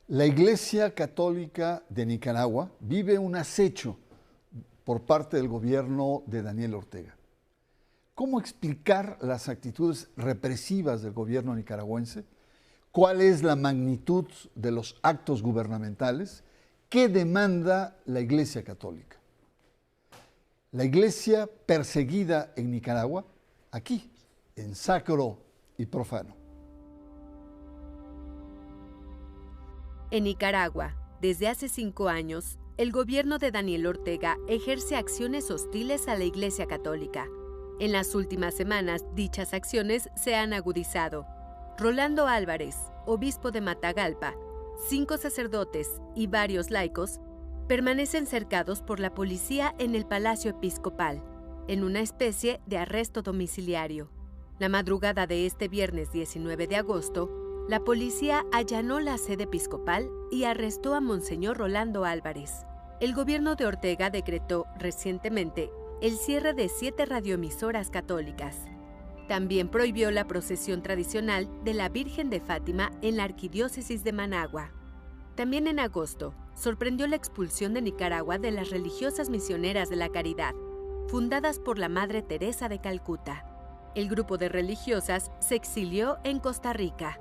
La Iglesia Católica de Nicaragua vive un acecho por parte del gobierno de Daniel Ortega. ¿Cómo explicar las actitudes represivas del gobierno nicaragüense? ¿Cuál es la magnitud de los actos gubernamentales? ¿Qué demanda la Iglesia Católica? La Iglesia perseguida en Nicaragua, aquí, en Sacro y Profano. En Nicaragua, desde hace 5 años, el gobierno de Daniel Ortega ejerce acciones hostiles a la Iglesia Católica. En las últimas semanas, dichas acciones se han agudizado. Rolando Álvarez, obispo de Matagalpa, 5 sacerdotes y varios laicos permanecen cercados por la policía en el Palacio Episcopal, en una especie de arresto domiciliario. La madrugada de este viernes 19 de agosto, la policía allanó la sede episcopal y arrestó a Monseñor Rolando Álvarez. El gobierno de Ortega decretó recientemente el cierre de 7 radioemisoras católicas. También prohibió la procesión tradicional de la Virgen de Fátima en la Arquidiócesis de Managua. También en agosto, sorprendió la expulsión de Nicaragua de las religiosas misioneras de la caridad, fundadas por la Madre Teresa de Calcuta. El grupo de religiosas se exilió en Costa Rica.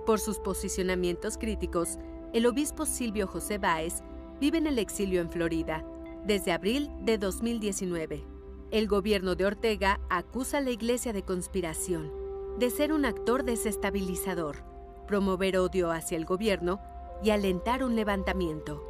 Por sus posicionamientos críticos, el obispo Silvio José Báez vive en el exilio en Florida desde abril de 2019. El gobierno de Ortega acusa a la Iglesia de conspiración, de ser un actor desestabilizador, promover odio hacia el gobierno y alentar un levantamiento.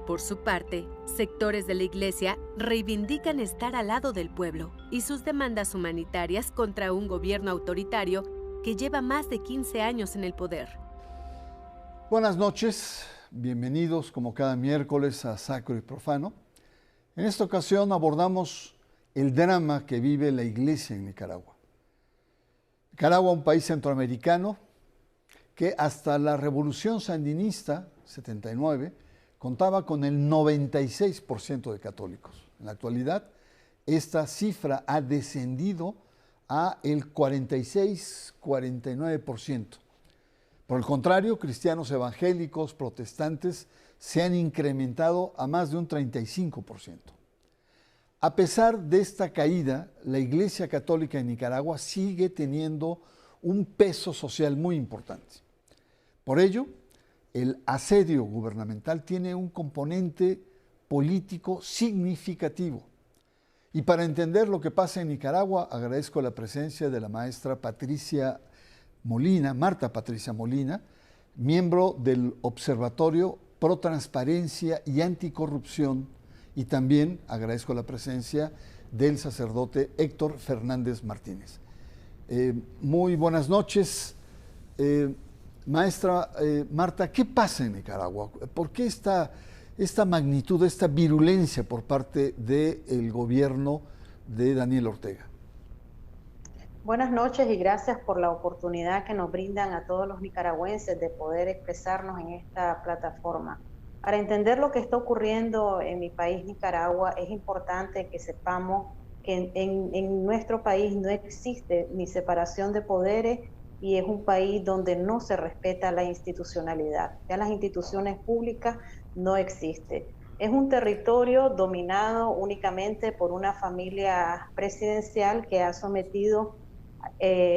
Por su parte, sectores de la Iglesia reivindican estar al lado del pueblo y sus demandas humanitarias contra un gobierno autoritario que lleva más de 15 años en el poder. Buenas noches, bienvenidos como cada miércoles a Sacro y Profano. En esta ocasión abordamos el drama que vive la Iglesia en Nicaragua. Nicaragua, un país centroamericano que hasta la Revolución Sandinista, 79, contaba con el 96% de católicos. En la actualidad, esta cifra ha descendido a el 46-49%. Por el contrario, cristianos evangélicos, protestantes, se han incrementado a más de un 35%. A pesar de esta caída, la Iglesia Católica en Nicaragua sigue teniendo un peso social muy importante. Por ello, el asedio gubernamental tiene un componente político significativo. Y para entender lo que pasa en Nicaragua, agradezco la presencia de la maestra Patricia Molina, Marta Patricia Molina, miembro del Observatorio Pro Transparencia y Anticorrupción, y también agradezco la presencia del sacerdote Héctor Fernández Martínez. Muy buenas noches. Maestra Marta, ¿qué pasa en Nicaragua? ¿Por qué esta magnitud, esta virulencia por parte del gobierno de Daniel Ortega? Buenas noches y gracias por la oportunidad que nos brindan a todos los nicaragüenses de poder expresarnos en esta plataforma. Para entender lo que está ocurriendo en mi país, Nicaragua, es importante que sepamos que en nuestro país no existe ni separación de poderes y es un país donde no se respeta la institucionalidad. Ya las instituciones públicas no existen. Es un territorio dominado únicamente por una familia presidencial que ha sometido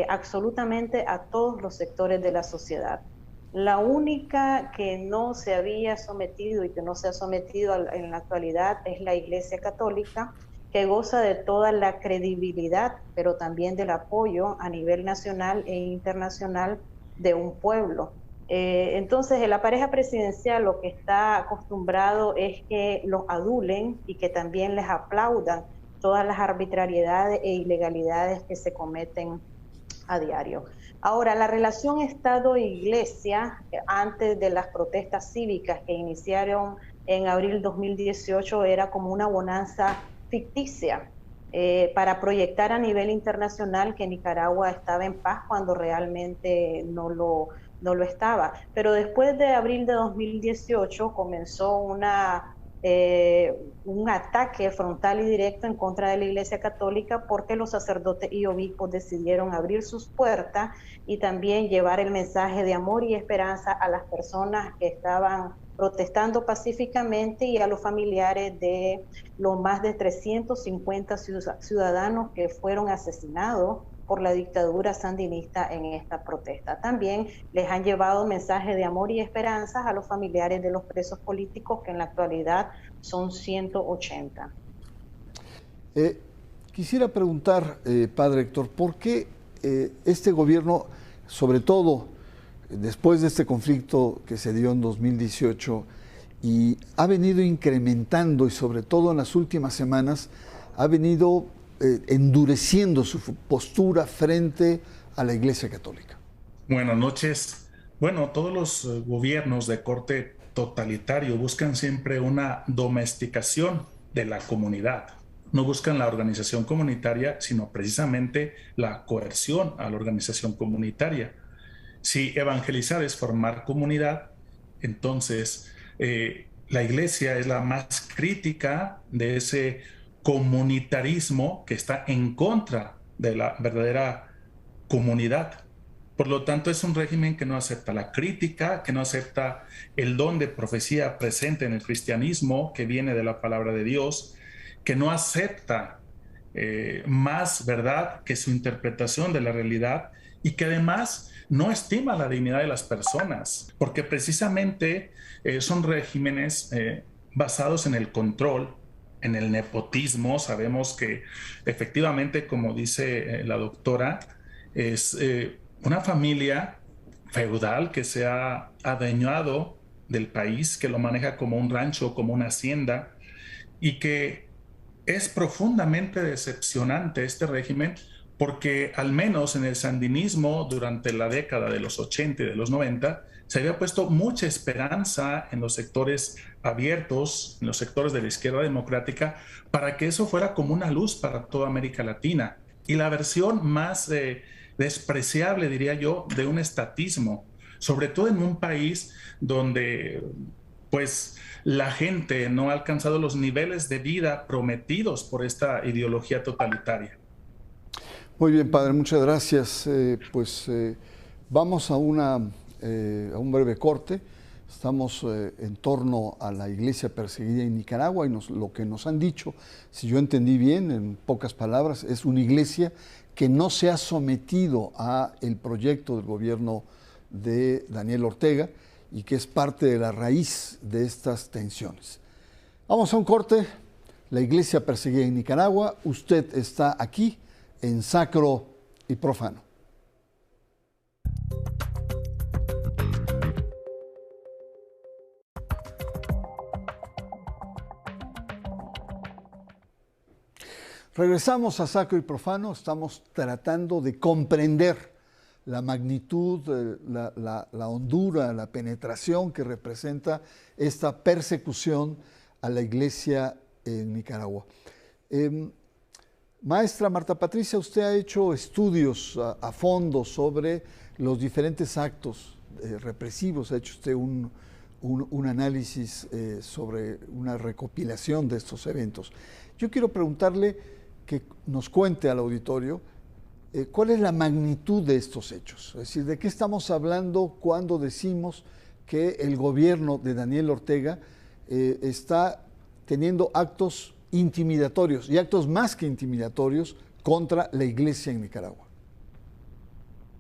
absolutamente a todos los sectores de la sociedad. La única que no se había sometido y que no se ha sometido en la actualidad es la Iglesia Católica, que goza de toda la credibilidad, pero también del apoyo a nivel nacional e internacional de un pueblo. Entonces, en la pareja presidencial lo que está acostumbrado es que los adulen y que también les aplaudan todas las arbitrariedades e ilegalidades que se cometen a diario. Ahora, la relación Estado-Iglesia, antes de las protestas cívicas que iniciaron en abril 2018, era como una bonanza ficticia para proyectar a nivel internacional que Nicaragua estaba en paz cuando realmente no lo estaba. Pero después de abril de 2018 comenzó una un ataque frontal y directo en contra de la Iglesia Católica, porque los sacerdotes y obispos decidieron abrir sus puertas y también llevar el mensaje de amor y esperanza a las personas que estaban protestando pacíficamente y a los familiares de los más de 350 ciudadanos que fueron asesinados por la dictadura sandinista en esta protesta. También les han llevado mensajes de amor y esperanzas a los familiares de los presos políticos, que en la actualidad son 180. Quisiera preguntar, padre Héctor, ¿por qué este gobierno, sobre todo después de este conflicto que se dio en 2018, y ha venido incrementando, y sobre todo en las últimas semanas, ha venido endureciendo su postura frente a la Iglesia Católica? Buenas noches. Bueno, todos los gobiernos de corte totalitario buscan siempre una domesticación de la comunidad. No buscan la organización comunitaria, sino precisamente la coerción a la organización comunitaria. Si evangelizar es formar comunidad, entonces la Iglesia es la más crítica de ese comunitarismo que está en contra de la verdadera comunidad. Por lo tanto, es un régimen que no acepta la crítica, que no acepta el don de profecía presente en el cristianismo, que viene de la palabra de Dios, que no acepta más verdad que su interpretación de la realidad, y que además no estima la dignidad de las personas, porque precisamente son regímenes basados en el control, en el nepotismo. Sabemos que efectivamente, como dice la doctora, es una familia feudal que se ha adueñado del país, que lo maneja como un rancho, como una hacienda, y que es profundamente decepcionante este régimen, porque al menos en el sandinismo durante la década de los 80 y de los 90 se había puesto mucha esperanza en los sectores abiertos, en los sectores de la izquierda democrática, para que eso fuera como una luz para toda América Latina. Y la versión más despreciable, diría yo, de un estatismo, sobre todo en un país donde pues la gente no ha alcanzado los niveles de vida prometidos por esta ideología totalitaria. Muy bien, padre, muchas gracias. Vamos a un breve corte. Estamos en torno a la iglesia perseguida en Nicaragua, y lo que nos han dicho, si yo entendí bien, en pocas palabras, es una iglesia que no se ha sometido a el proyecto del gobierno de Daniel Ortega y que es parte de la raíz de estas tensiones. Vamos a un corte. La iglesia perseguida en Nicaragua. Usted está aquí en Sacro y Profano. Regresamos a Sacro y Profano. Estamos tratando de comprender la magnitud, la hondura, la penetración que representa esta persecución a la iglesia en Nicaragua. Maestra Marta Patricia, usted ha hecho estudios a fondo sobre los diferentes actos represivos, ha hecho usted un análisis sobre una recopilación de estos eventos. Yo quiero preguntarle que nos cuente al auditorio cuál es la magnitud de estos hechos, es decir, de qué estamos hablando cuando decimos que el gobierno de Daniel Ortega está teniendo actos intimidatorios, y actos más que intimidatorios, contra la iglesia en Nicaragua.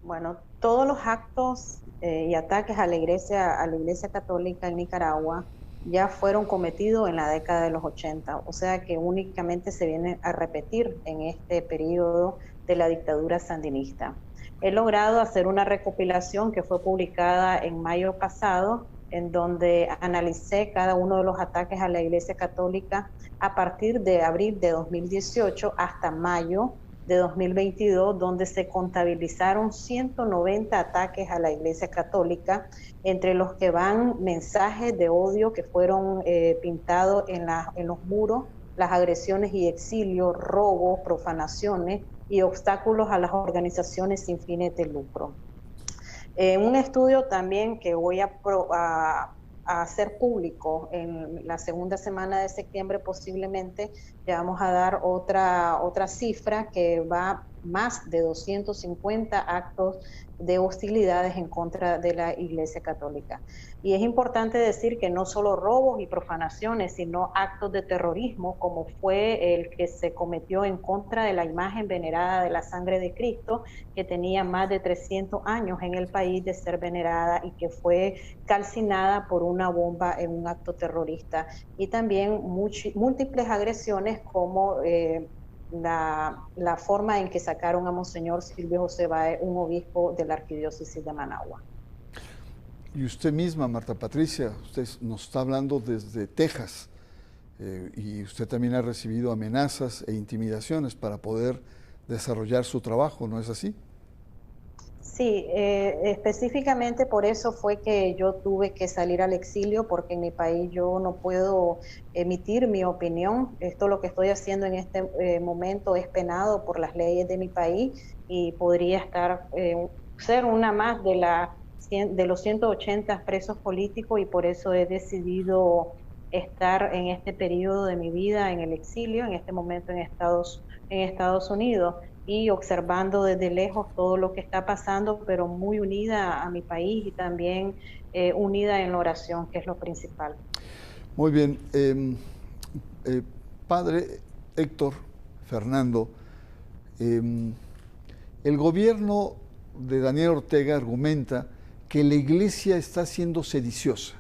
Bueno, todos los actos y ataques a la iglesia católica en Nicaragua ya fueron cometidos en la década de los 80, o sea que únicamente se viene a repetir en este periodo de la dictadura sandinista. He logrado hacer una recopilación que fue publicada en mayo pasado, en donde analicé cada uno de los ataques a la Iglesia Católica a partir de abril de 2018 hasta mayo de 2022, donde se contabilizaron 190 ataques a la Iglesia Católica, entre los que van mensajes de odio que fueron pintados en los muros, las agresiones y exilio, robos, profanaciones y obstáculos a las organizaciones sin fines de lucro. Un estudio también que voy a a hacer público en la segunda semana de septiembre posiblemente. Ya vamos a dar otra cifra que va más de 250 actos de hostilidades en contra de la Iglesia Católica. Y es importante decir que no solo robos y profanaciones, sino actos de terrorismo, como fue el que se cometió en contra de la imagen venerada de la sangre de Cristo, que tenía más de 300 años en el país de ser venerada y que fue calcinada por una bomba en un acto terrorista. Y también múltiples agresiones como la forma en que sacaron a Monseñor Silvio José Báez, un obispo de la Arquidiócesis de Managua. Y usted misma, Marta Patricia, usted nos está hablando desde Texas, y usted también ha recibido amenazas e intimidaciones para poder desarrollar su trabajo, ¿no es así? Sí, específicamente por eso fue que yo tuve que salir al exilio, porque en mi país yo no puedo emitir mi opinión. Esto lo que estoy haciendo en este momento es penado por las leyes de mi país y podría ser una más de los 180 presos políticos, y por eso he decidido estar en este periodo de mi vida en el exilio, en este momento en Estados Unidos, y observando desde lejos todo lo que está pasando, pero muy unida a mi país y también unida en la oración, que es lo principal. Muy bien. Padre Héctor Fernando, el gobierno de Daniel Ortega argumenta que la Iglesia está siendo sediciosa,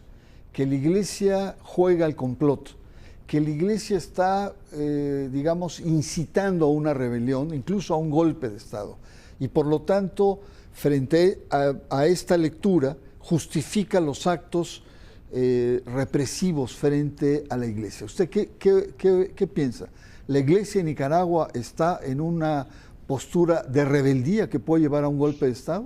que la Iglesia juega al complot, que la Iglesia está, digamos, incitando a una rebelión, incluso a un golpe de Estado. Y por lo tanto, frente a esta lectura, justifica los actos represivos frente a la Iglesia. ¿Usted qué piensa? ¿La Iglesia en Nicaragua está en una postura de rebeldía que puede llevar a un golpe de Estado?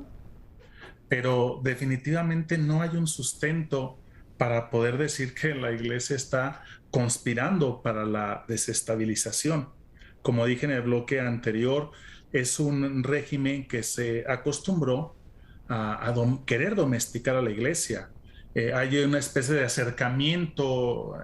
Pero definitivamente no hay un sustento para poder decir que la Iglesia está conspirando para la desestabilización. Como dije en el bloque anterior, es un régimen que se acostumbró a querer domesticar a la Iglesia. Hay una especie de acercamiento,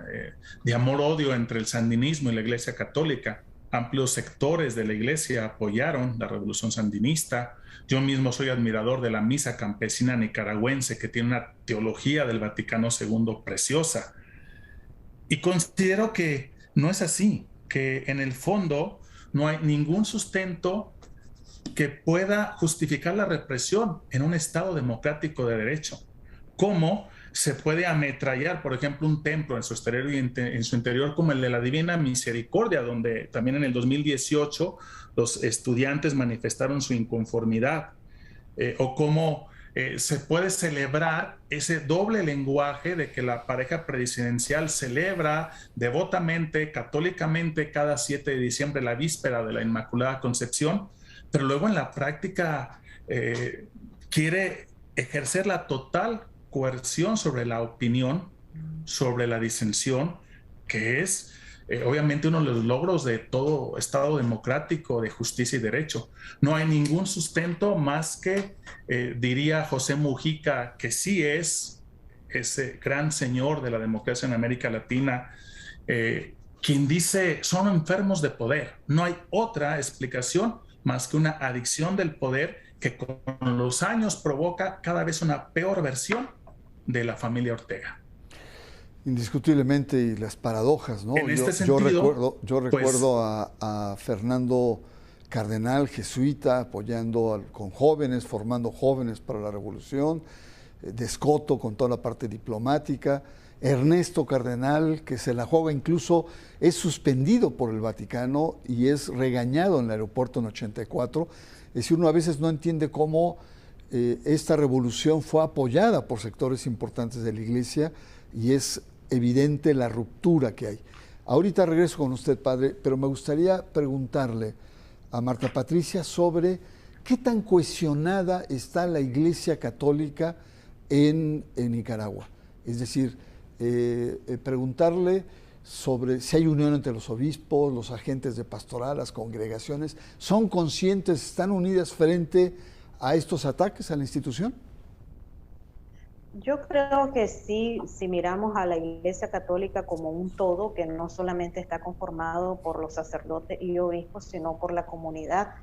de amor-odio entre el sandinismo y la Iglesia Católica. Amplios sectores de la Iglesia apoyaron la revolución sandinista. Yo mismo soy admirador de la misa campesina nicaragüense, que tiene una teología del Vaticano II preciosa. Y considero que no es así, que en el fondo no hay ningún sustento que pueda justificar la represión en un Estado democrático de derecho. ¿Cómo se puede ametrallar, por ejemplo, un templo en su exterior y en su interior como el de la Divina Misericordia, donde también en el 2018 los estudiantes manifestaron su inconformidad? O cómo se puede celebrar ese doble lenguaje de que la pareja presidencial celebra devotamente, católicamente, cada 7 de diciembre, la víspera de la Inmaculada Concepción, pero luego en la práctica quiere ejercer la total coerción sobre la opinión, sobre la disensión, que es obviamente uno de los logros de todo Estado democrático de justicia y derecho. No hay ningún sustento más que, diría José Mujica, que sí es ese gran señor de la democracia en América Latina, quien dice, son enfermos de poder. No hay otra explicación más que una adicción del poder que con los años provoca cada vez una peor versión de la familia Ortega. Indiscutiblemente, y las paradojas, ¿no? En este sentido, yo recuerdo a Fernando Cardenal, jesuita, apoyando con jóvenes, formando jóvenes para la revolución, de Escoto con toda la parte diplomática, Ernesto Cardenal, que se la juega, incluso es suspendido por el Vaticano y es regañado en el aeropuerto en 84. Es decir, uno a veces no entiende cómo esta revolución fue apoyada por sectores importantes de la Iglesia, y es evidente la ruptura que hay. Ahorita regreso con usted, padre, pero me gustaría preguntarle a Marta Patricia sobre qué tan cohesionada está la Iglesia Católica en Nicaragua. Es decir, preguntarle sobre si hay unión entre los obispos, los agentes de pastoral, las congregaciones. ¿Son conscientes, están unidas frente a estos ataques a la institución? Yo creo que sí, si miramos a la Iglesia Católica como un todo, que no solamente está conformado por los sacerdotes y obispos, sino por la comunidad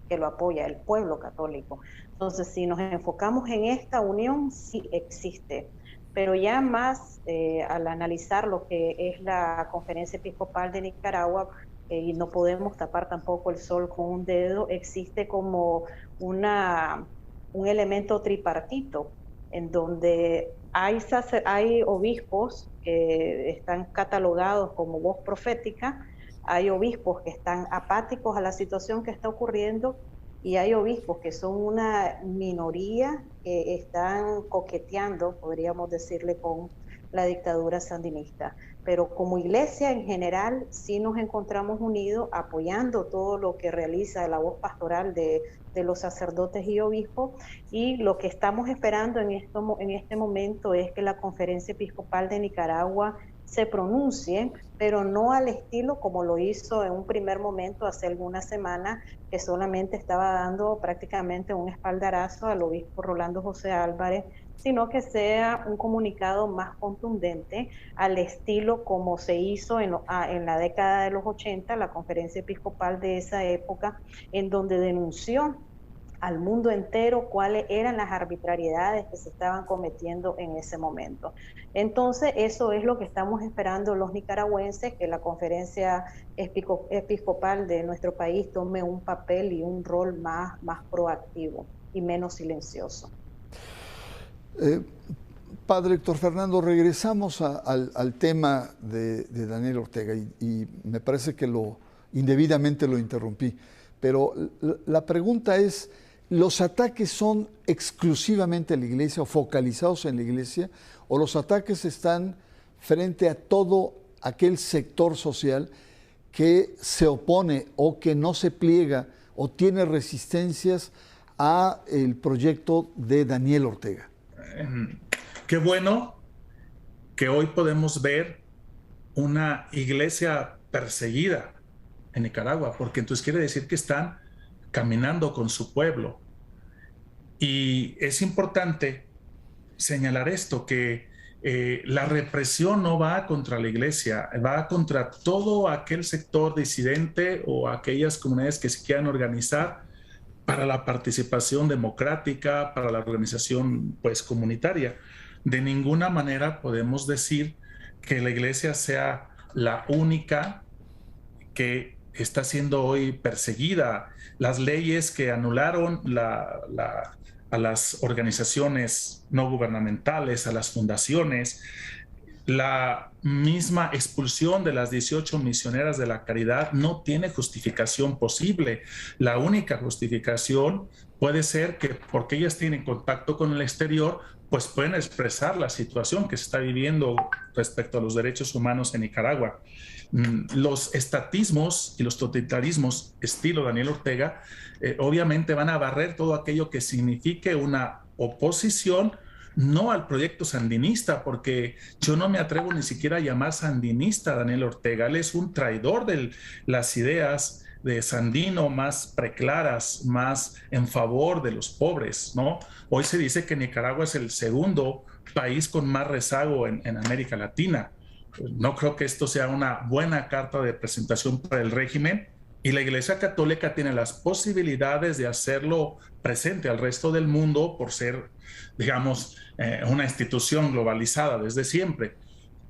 que lo apoya, el pueblo católico. Entonces, si nos enfocamos en esta unión, sí existe. Pero ya más al analizar lo que es la Conferencia Episcopal de Nicaragua, y no podemos tapar tampoco el sol con un dedo, existe como un elemento tripartito en donde hay obispos que están catalogados como voz profética, hay obispos que están apáticos a la situación que está ocurriendo y hay obispos que son una minoría que están coqueteando, podríamos decirle, con la dictadura sandinista. Pero como iglesia en general sí nos encontramos unidos apoyando todo lo que realiza la voz pastoral de los sacerdotes y obispos, y lo que estamos esperando en este momento es que la Conferencia Episcopal de Nicaragua se pronuncie, pero no al estilo como lo hizo en un primer momento hace algunas semanas, que solamente estaba dando prácticamente un espaldarazo al obispo Rolando José Álvarez, sino que sea un comunicado más contundente al estilo como se hizo en la década de los 80, la Conferencia Episcopal de esa época, en donde denunció al mundo entero cuáles eran las arbitrariedades que se estaban cometiendo en ese momento. Entonces, eso es lo que estamos esperando los nicaragüenses, que la Conferencia Episcopal de nuestro país tome un papel y un rol más proactivo y menos silencioso. Padre Héctor Fernando, regresamos al tema de Daniel Ortega y me parece que indebidamente lo interrumpí, pero la pregunta es, ¿los ataques son exclusivamente a la iglesia o focalizados en la iglesia, o los ataques están frente a todo aquel sector social que se opone o que no se pliega o tiene resistencias a el proyecto de Daniel Ortega? Qué bueno que hoy podemos ver una iglesia perseguida en Nicaragua, porque entonces quiere decir que están caminando con su pueblo. Y es importante señalar esto, que la represión no va contra la iglesia, va contra todo aquel sector disidente o aquellas comunidades que se quieran organizar para la participación democrática, para la organización pues comunitaria. De ninguna manera podemos decir que la iglesia sea la única que está siendo hoy perseguida. Las leyes que anularon a las organizaciones no gubernamentales, a las fundaciones, la misma expulsión de las 18 misioneras de la caridad no tiene justificación posible. La única justificación puede ser que porque ellas tienen contacto con el exterior, pues pueden expresar la situación que se está viviendo respecto a los derechos humanos en Nicaragua. Los estatismos y los totalitarismos estilo Daniel Ortega obviamente van a barrer todo aquello que signifique una oposición no al proyecto sandinista, porque yo no me atrevo ni siquiera a llamar sandinista a Daniel Ortega. Él es un traidor de las ideas de Sandino más preclaras, más en favor de los pobres, ¿no? Hoy se dice que Nicaragua es el segundo país con más rezago en América Latina. No creo que esto sea una buena carta de presentación para el régimen, y la Iglesia Católica tiene las posibilidades de hacerlo presente al resto del mundo por ser, digamos, una institución globalizada desde siempre.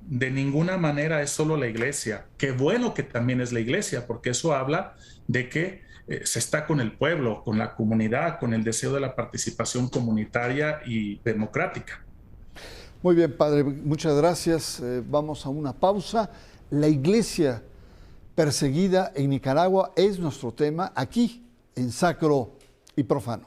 De ninguna manera es solo la Iglesia. Qué bueno que también es la Iglesia, porque eso habla de que se está con el pueblo, con la comunidad, con el deseo de la participación comunitaria y democrática. Muy bien, padre, muchas gracias. Vamos a una pausa. La Iglesia perseguida en Nicaragua es nuestro tema aquí en Sacro y Profano.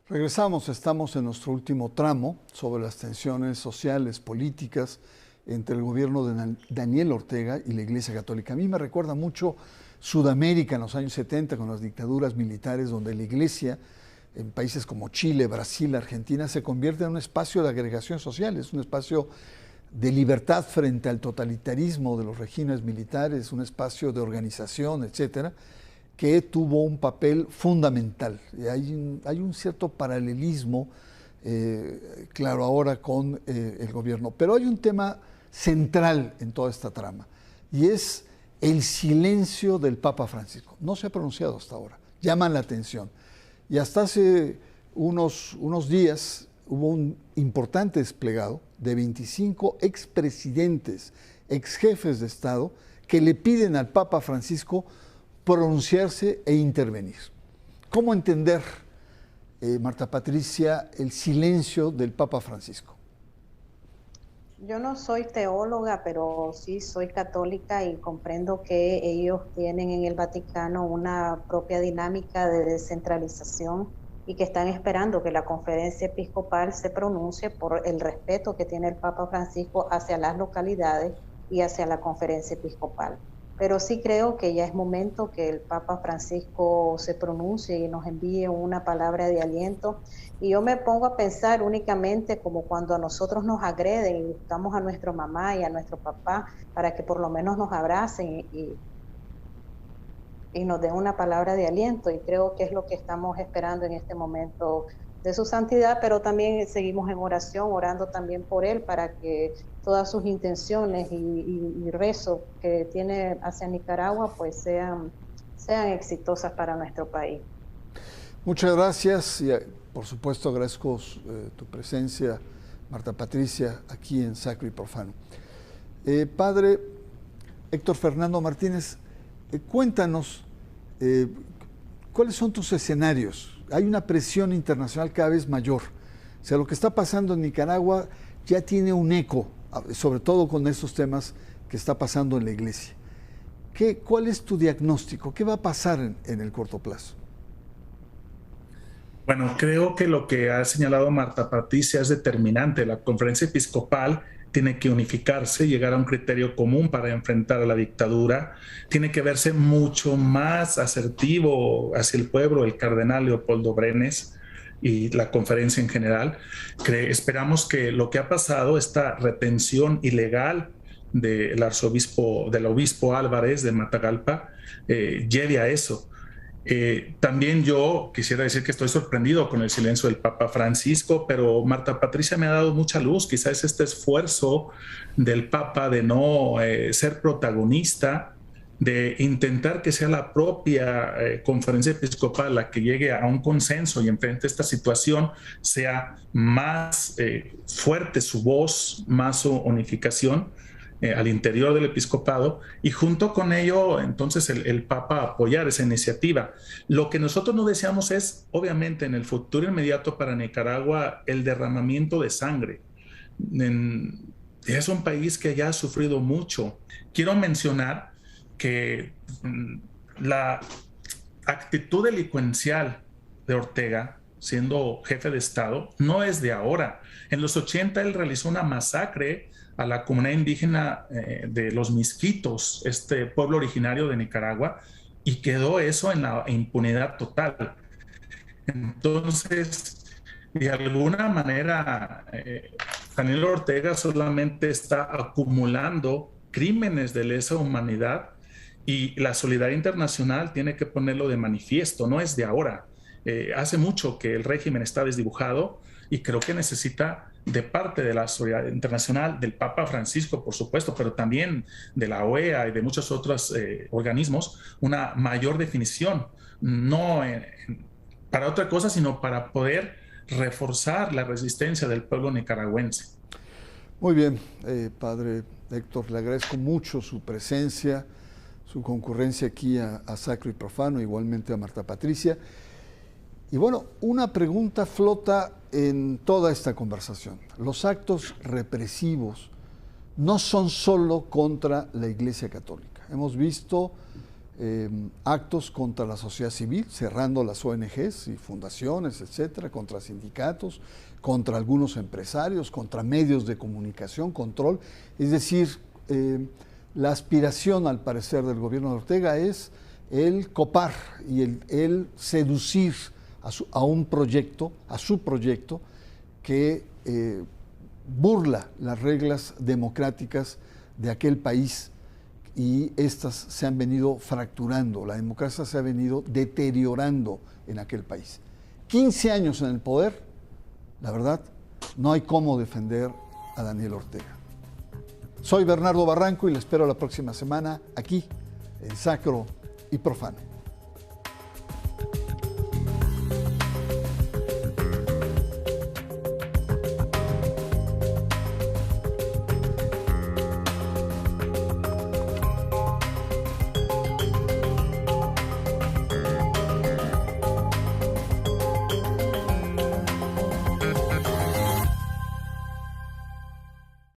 Regresamos, estamos en nuestro último tramo sobre las tensiones sociales, políticas entre el gobierno de Daniel Ortega y la Iglesia Católica. A mí me recuerda mucho Sudamérica en los años 70 con las dictaduras militares, donde la Iglesia en países como Chile, Brasil, Argentina se convierte en un espacio de agregación social, es un espacio de libertad frente al totalitarismo de los regímenes militares, un espacio de organización, etcétera, que tuvo un papel fundamental. Y hay un cierto paralelismo, claro, ahora con el gobierno. Pero hay un tema central en toda esta trama, y es el silencio del Papa Francisco. No se ha pronunciado hasta ahora, llaman la atención. Y hasta hace unos días hubo un importante desplegado de 25 expresidentes, exjefes de Estado, que le piden al Papa Francisco pronunciarse e intervenir. ¿Cómo entender, Marta Patricia, el silencio del Papa Francisco? Yo no soy teóloga, pero sí soy católica y comprendo que ellos tienen en el Vaticano una propia dinámica de descentralización y que están esperando que la conferencia episcopal se pronuncie por el respeto que tiene el Papa Francisco hacia las localidades y hacia la conferencia episcopal. Pero sí creo que ya es momento que el Papa Francisco se pronuncie y nos envíe una palabra de aliento. Y yo me pongo a pensar únicamente como cuando a nosotros nos agreden y buscamos a nuestra mamá y a nuestro papá para que por lo menos nos abracen y nos den una palabra de aliento. Y creo que es lo que estamos esperando en este momento de su santidad, pero también seguimos en oración, orando también por él para que todas sus intenciones y rezos que tiene hacia Nicaragua pues sean exitosas para nuestro país. Muchas gracias y por supuesto agradezco tu presencia, Marta Patricia, aquí en Sacro y Profano. Padre Héctor Fernando Martínez, cuéntanos cuáles son tus escenarios. Hay una presión internacional cada vez mayor. O sea, lo que está pasando en Nicaragua ya tiene un eco, sobre todo con estos temas que está pasando en la Iglesia. ¿Cuál es tu diagnóstico? ¿Qué va a pasar en el corto plazo? Bueno, creo que lo que ha señalado Marta Patricia es determinante. La conferencia episcopal tiene que unificarse, llegar a un criterio común para enfrentar a la dictadura, tiene que verse mucho más asertivo hacia el pueblo, el cardenal Leopoldo Brenes y la conferencia en general. Esperamos que lo que ha pasado, esta retención ilegal del obispo Álvarez de Matagalpa, lleve a eso. También yo quisiera decir que estoy sorprendido con el silencio del Papa Francisco, pero Marta Patricia me ha dado mucha luz. Quizás este esfuerzo del Papa de no ser protagonista, de intentar que sea la propia conferencia episcopal la que llegue a un consenso y enfrente esta situación, sea más fuerte su voz, más su unificación al interior del episcopado, y junto con ello entonces el Papa apoyar esa iniciativa. Lo que nosotros no deseamos es, obviamente, en el futuro inmediato para Nicaragua, el derramamiento de sangre. Es un país que ya ha sufrido mucho. Quiero mencionar que la actitud delincuencial de Ortega, siendo jefe de Estado, no es de ahora. En los 80 él realizó una masacre a la comunidad indígena de los Misquitos, este pueblo originario de Nicaragua, y quedó eso en la impunidad total. Entonces, de alguna manera, Daniel Ortega solamente está acumulando crímenes de lesa humanidad y la solidaridad internacional tiene que ponerlo de manifiesto, no es de ahora. Hace mucho que el régimen está desdibujado y creo que necesita de parte de la solidaridad internacional, del Papa Francisco, por supuesto, pero también de la OEA y de muchos otros organismos, una mayor definición, no para otra cosa, sino para poder reforzar la resistencia del pueblo nicaragüense. Muy bien, Padre Héctor, le agradezco mucho su presencia, su concurrencia aquí a Sacro y Profano, igualmente a Marta Patricia. Y bueno, una pregunta flota en toda esta conversación. Los actos represivos no son solo contra la Iglesia Católica. Hemos visto actos contra la sociedad civil, cerrando las ONGs y fundaciones, etcétera, contra sindicatos, contra algunos empresarios, contra medios de comunicación, control. Es decir, la aspiración, al parecer, del gobierno de Ortega es el copar y el seducir a un proyecto, a su proyecto, que burla las reglas democráticas de aquel país y estas se han venido fracturando, la democracia se ha venido deteriorando en aquel país. 15 años en el poder, la verdad, no hay cómo defender a Daniel Ortega. Soy Bernardo Barranco y le espero la próxima semana aquí en Sacro y Profano.